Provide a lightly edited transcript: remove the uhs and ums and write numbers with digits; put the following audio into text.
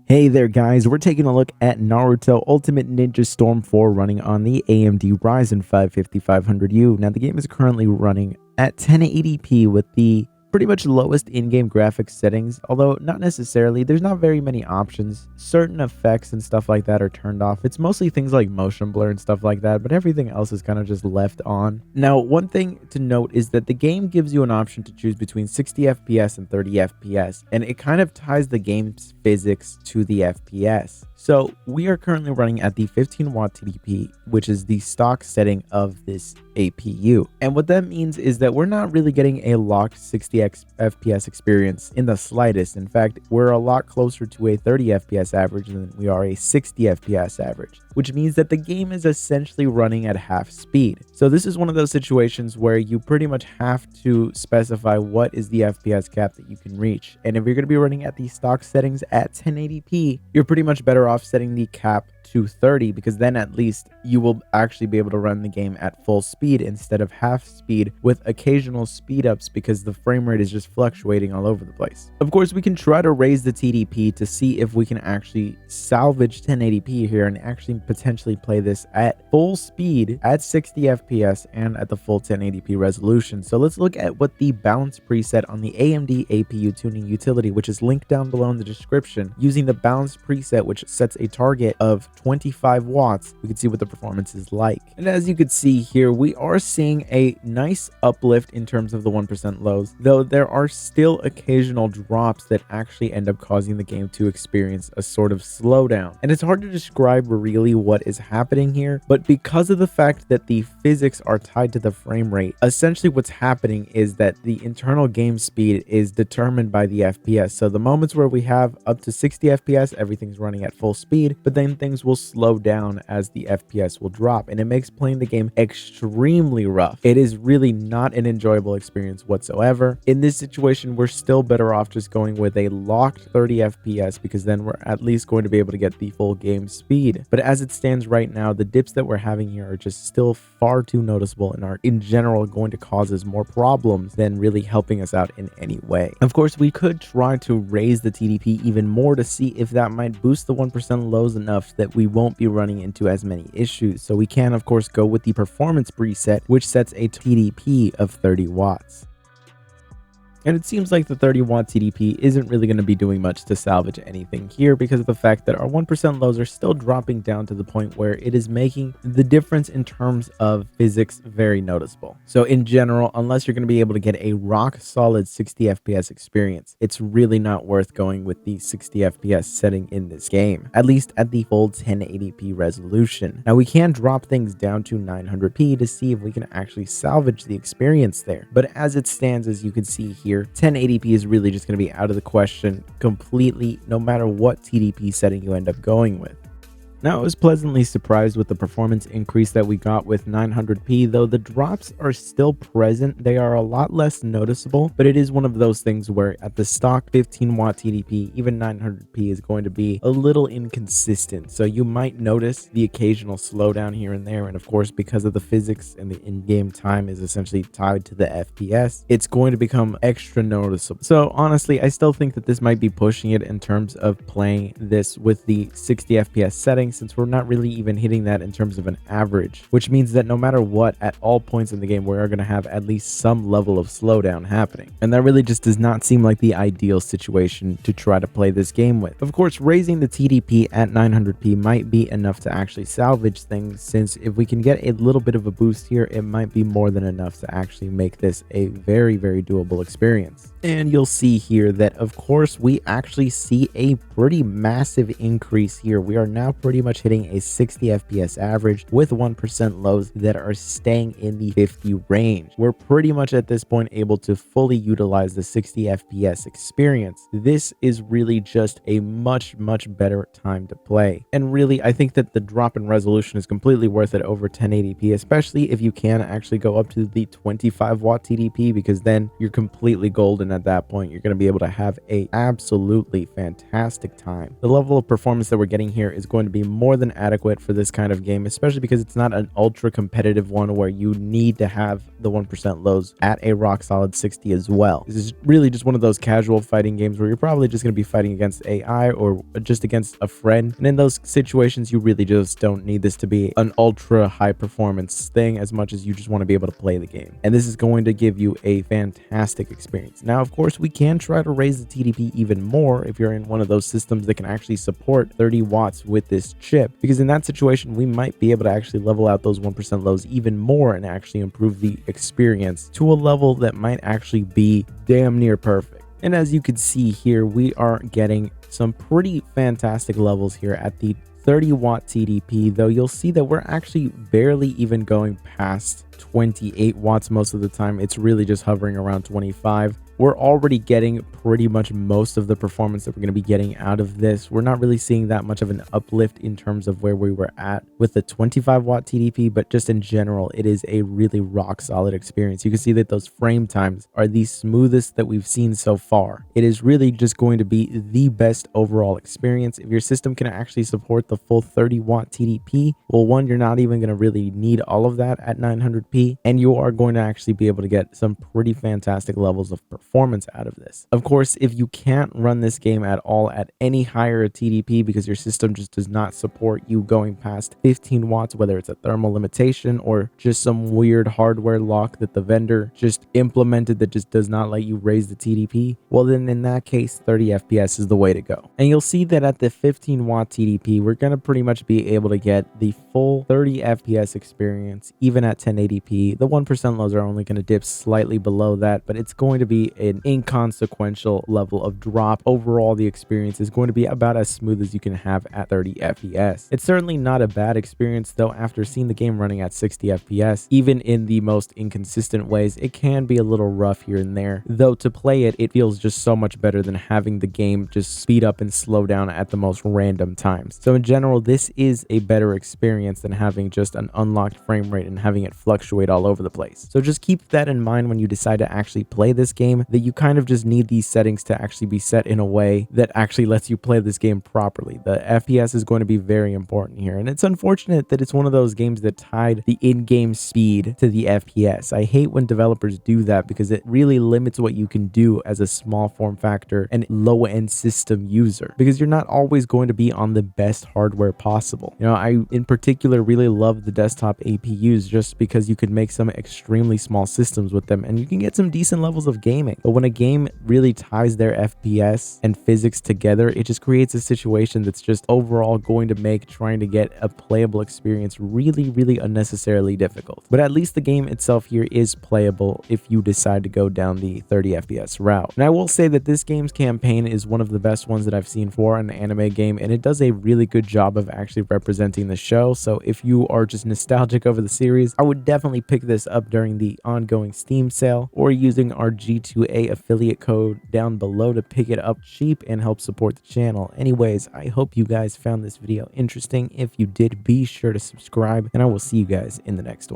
Hey there guys, we're taking a look at Naruto Ultimate Ninja Storm 4 running on the AMD Ryzen 550-500U. Now the game is currently running at 1080p with the pretty much lowest in-game graphics settings, although not necessarily. There's not very many options. Certain effects and stuff like that are turned off. It's mostly things like motion blur and stuff like that, but everything else is kind of just left on. Now, one thing to note is that the game gives you an option to choose between 60 FPS and 30 FPS, and it kind of ties the game's physics to the FPS. So we are currently running at the 15 watt TDP, which is the stock setting of this APU. And what that means is that we're not really getting a locked 60 FPS experience in the slightest. In fact, we're a lot closer to a 30 FPS average than we are a 60 FPS average, which means that the game is essentially running at half speed. So this is one of those situations where you pretty much have to specify what is the FPS cap that you can reach. And if you're going to be running at the stock settings at 1080p, you're pretty much better off setting the cap to 30, because then at least you will actually be able to run the game at full speed instead of half speed with occasional speed ups, because the frame rate is just fluctuating all over the place. Of course, we can try to raise the TDP to see if we can actually salvage 1080p here and actually potentially play this at full speed at 60 FPS and at the full 1080p resolution. So let's look at what the balance preset on the AMD APU tuning utility, which is linked down below in the description. Using the balance preset, which sets a target of 25 watts, we can see what the performance is like. And as you can see here, we are seeing a nice uplift in terms of the 1% lows, though there are still occasional drops that actually end up causing the game to experience a sort of slowdown. And it's hard to describe really what is happening here, but because of the fact that the physics are tied to the frame rate, essentially what's happening is that the internal game speed is determined by the FPS. So the moments where we have up to 60 FPS, everything's running at full speed, but then things will slow down as the FPS will drop, and it makes playing the game extremely rough. It is really not an enjoyable experience whatsoever. In this situation, we're still better off just going with a locked 30 FPS, because then we're at least going to be able to get the full game speed. But as it stands right now, the dips that we're having here are just still far too noticeable and are in general going to cause us more problems than really helping us out in any way. Of course, we could try to raise the TDP even more to see if that might boost the 1% lows enough that we won't be running into as many issues. So we can of course go with the performance preset, which sets a TDP of 30 watts. And it seems like the 30 watt TDP isn't really going to be doing much to salvage anything here, because of the fact that our 1% lows are still dropping down to the point where it is making the difference in terms of physics very noticeable. So in general, unless you're going to be able to get a rock solid 60 FPS experience, it's really not worth going with the 60 FPS setting in this game, at least at the full 1080p resolution. Now we can drop things down to 900p to see if we can actually salvage the experience there. But as it stands, as you can see here, 1080p is really just going to be out of the question completely, no matter what TDP setting you end up going with. Now, I was pleasantly surprised with the performance increase that we got with 900p, though the drops are still present. They are a lot less noticeable, but it is one of those things where at the stock 15 watt TDP, even 900p is going to be a little inconsistent. So you might notice the occasional slowdown here and there. And of course, because of the physics and the in-game time is essentially tied to the FPS, it's going to become extra noticeable. So honestly, I still think that this might be pushing it in terms of playing this with the 60 FPS settings, since we're not really even hitting that in terms of an average, which means that no matter what, at all points in the game, we are going to have at least some level of slowdown happening. And that really just does not seem like the ideal situation to try to play this game with. Of course, raising the TDP at 900p might be enough to actually salvage things, since if we can get a little bit of a boost here, it might be more than enough to actually make this a very, very doable experience. And you'll see here that, of course, we actually see a pretty massive increase here. We are now pretty much hitting a 60 FPS average with 1% lows that are staying in the 50 range. We're pretty much at this point able to fully utilize the 60 FPS experience. This is really just a much better time to play. And really, I think that the drop in resolution is completely worth it over 1080p, especially if you can actually go up to the 25 watt TDP, because then you're completely golden at that point. You're going to be able to have a absolutely fantastic time. The level of performance that we're getting here is going to be more than adequate for this kind of game, especially because it's not an ultra competitive one where you need to have the 1% lows at a rock solid 60 as well. This is really just one of those casual fighting games where you're probably just going to be fighting against AI or just against a friend, and in those situations you really just don't need this to be an ultra high performance thing as much as you just want to be able to play the game, and this is going to give you a fantastic experience. Now of course we can try to raise the TDP even more if you're in one of those systems that can actually support 30 watts with this chip, because in that situation we might be able to actually level out those 1% lows even more and actually improve the experience to a level that might actually be damn near perfect. And as you can see here, we are getting some pretty fantastic levels here at the 30 watt TDP, though you'll see that we're actually barely even going past 28 watts most of the time. It's really just hovering around 25. We're already getting pretty much most of the performance that we're going to be getting out of this. We're not really seeing that much of an uplift in terms of where we were at with the 25 watt TDP, but just in general, it is a really rock solid experience. You can see that those frame times are the smoothest that we've seen so far. It is really just going to be the best overall experience. If your system can actually support the full 30 watt TDP, well, one, you're not even going to really need all of that at 900p, and you are going to actually be able to get some pretty fantastic levels of performance out of this. Of course, if you can't run this game at all at any higher TDP because your system just does not support you going past 15 watts, whether it's a thermal limitation or just some weird hardware lock that the vendor just implemented that just does not let you raise the TDP, well then in that case 30 FPS is the way to go. And you'll see that at the 15 watt TDP we're going to pretty much be able to get the full 30 FPS experience even at 1080p. The 1% lows are only going to dip slightly below that, but it's going to be an inconsequential level of drop. Overall, the experience is going to be about as smooth as you can have at 30 FPS. It's certainly not a bad experience though. After seeing the game running at 60 FPS, even in the most inconsistent ways, it can be a little rough here and there, though to play it, it feels just so much better than having the game just speed up and slow down at the most random times. So in general, this is a better experience than having just an unlocked frame rate and having it fluctuate all over the place. So just keep that in mind when you decide to actually play this game, that you kind of just need these settings to actually be set in a way that actually lets you play this game properly. The FPS is going to be very important here, and it's unfortunate that it's one of those games that tied the in-game speed to the FPS. I hate when developers do that because it really limits what you can do as a small form factor and low-end system user, because you're not always going to be on the best hardware possible. You know, I in particular really love the desktop APUs just because you can make some extremely small systems with them and you can get some decent levels of gaming. But when a game really ties their FPS and physics together, it just creates a situation that's just overall going to make trying to get a playable experience really unnecessarily difficult. But at least the game itself here is playable if you decide to go down the 30 FPS route. And I will say that this game's campaign is one of the best ones that I've seen for an anime game, and it does a really good job of actually representing the show. So if you are just nostalgic over the series, I would definitely pick this up during the ongoing Steam sale or using our G2A affiliate code down below to pick it up cheap and help support the channel. Anyways, I hope you guys found this video interesting. If you did, be sure to subscribe, and I will see you guys in the next one.